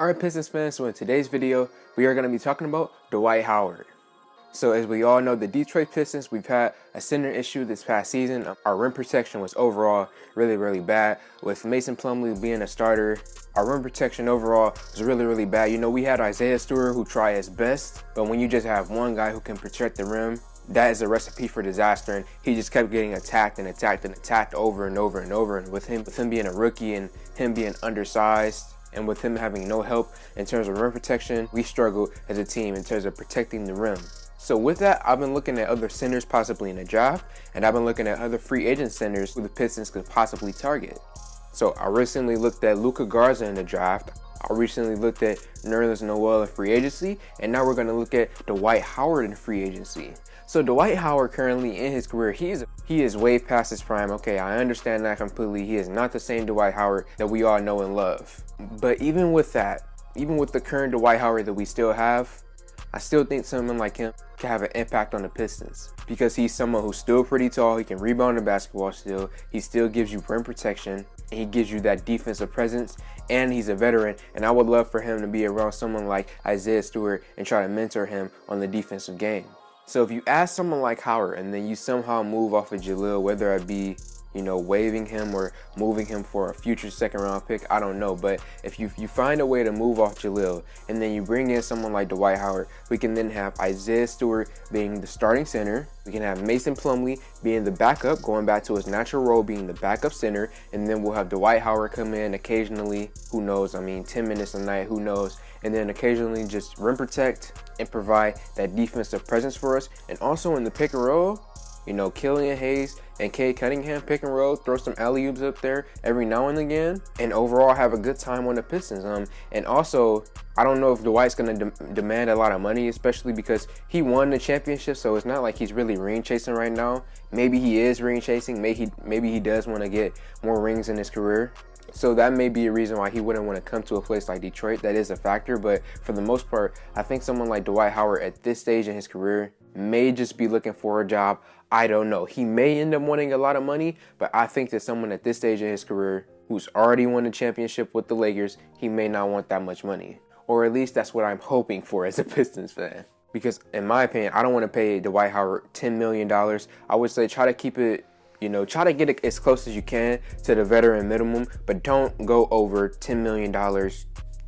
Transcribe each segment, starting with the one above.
Alright Pistons fans, so in today's video, we are going to be talking about Dwight Howard. So as we all know, the Detroit Pistons, we've had a center issue this past season. Our rim protection was overall really bad. With Mason Plumlee being a starter, our rim protection overall was really bad. You know, we had Isaiah Stewart who tried his best, but when you just have one guy who can protect the rim, that is a recipe for disaster, and he just kept getting attacked over and over. And with him being a rookie and him being undersized, and with him having no help in terms of rim protection, we struggle as a team in terms of protecting the rim. So with that, I've been looking at other centers possibly in the draft, and I've been looking at other free agent centers who the Pistons could possibly target. So I recently looked at Luka Garza in the draft. I recently looked at Nerlens Noel in free agency, and now we're going to look at Dwight Howard in free agency. So Dwight Howard currently in his career, he is way past his prime. Okay, I understand that completely. He is not the same Dwight Howard that we all know and love. But even with that, even with the current Dwight Howard that we still have, I still think someone like him can have an impact on the Pistons because he's someone who's still pretty tall. He can rebound the basketball still. He still gives you rim protection, and he gives you that defensive presence, and he's a veteran. And I would love for him to be around someone like Isaiah Stewart and try to mentor him on the defensive game. So if you ask someone like Howard and then you somehow move off of Jaleel, whether it be, you know, waiving him or moving him for a future second-round pick, I don't know. But if you find a way to move off Jaleel and then you bring in someone like Dwight Howard, we can then have Isaiah Stewart being the starting center. We can have Mason Plumlee being the backup, going back to his natural role, being the backup center. And then we'll have Dwight Howard come in occasionally, who knows, 10 minutes a night, who knows. And then occasionally just rim protect and provide that defensive presence for us. And also in the pick and roll, you know, Killian Hayes and Cade Cunningham pick and roll, throw some alley-oops up there every now and again, and overall have a good time on the Pistons. And also, I don't know if Dwight's going to demand a lot of money, especially because he won the championship, so it's not like he's really ring chasing right now. Maybe he is ring chasing. Maybe he does want to get more rings in his career. So that may be a reason why he wouldn't want to come to a place like Detroit. That is a factor, but for the most part, I think someone like Dwight Howard at this stage in his career may just be looking for a job. I don't know. He may end up wanting a lot of money, but I think that someone at this stage in his career who's already won a championship with the Lakers, he may not want that much money. Or at least that's what I'm hoping for as a Pistons fan. Because in my opinion, I don't want to pay Dwight Howard $10 million. I would say try to keep it, you know, try to get it as close as you can to the veteran minimum, but don't go over $10 million.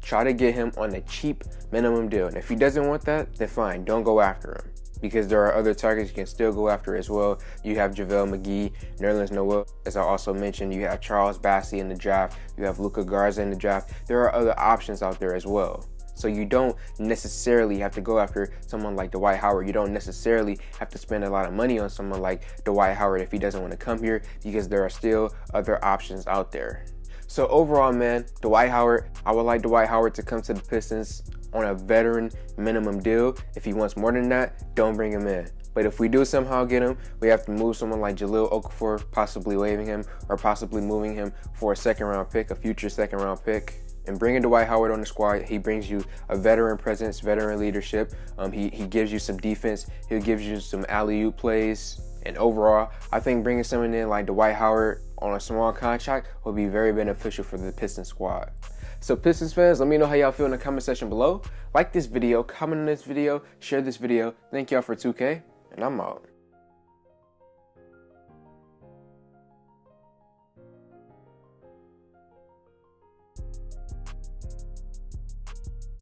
Try to get him on a cheap minimum deal. And if he doesn't want that, then fine, don't go after him. Because there are other targets you can still go after as well. You have JaVale McGee, Nerlens Noel, as I also mentioned. You have Charles Bassey in the draft. You have Luka Garza in the draft. There are other options out there as well. So you don't necessarily have to go after someone like Dwight Howard. You don't necessarily have to spend a lot of money on someone like Dwight Howard if he doesn't want to come here, because there are still other options out there. So overall, man, Dwight Howard, I would like Dwight Howard to come to the Pistons on a veteran minimum deal. If he wants more than that, don't bring him in. But if we do somehow get him, we have to move someone like Jahlil Okafor, possibly waiving him or possibly moving him for a second-round pick, a future second-round pick. And bringing Dwight Howard on the squad, he brings you a veteran presence, veteran leadership. He gives you some defense. He gives you some alley-oop plays. And overall, I think bringing someone in like Dwight Howard on a small contract would be very beneficial for the Pistons squad. So Pistons fans, let me know how y'all feel in the comment section below. Like this video, comment on this video, share this video. Thank y'all for 2K, and I'm out.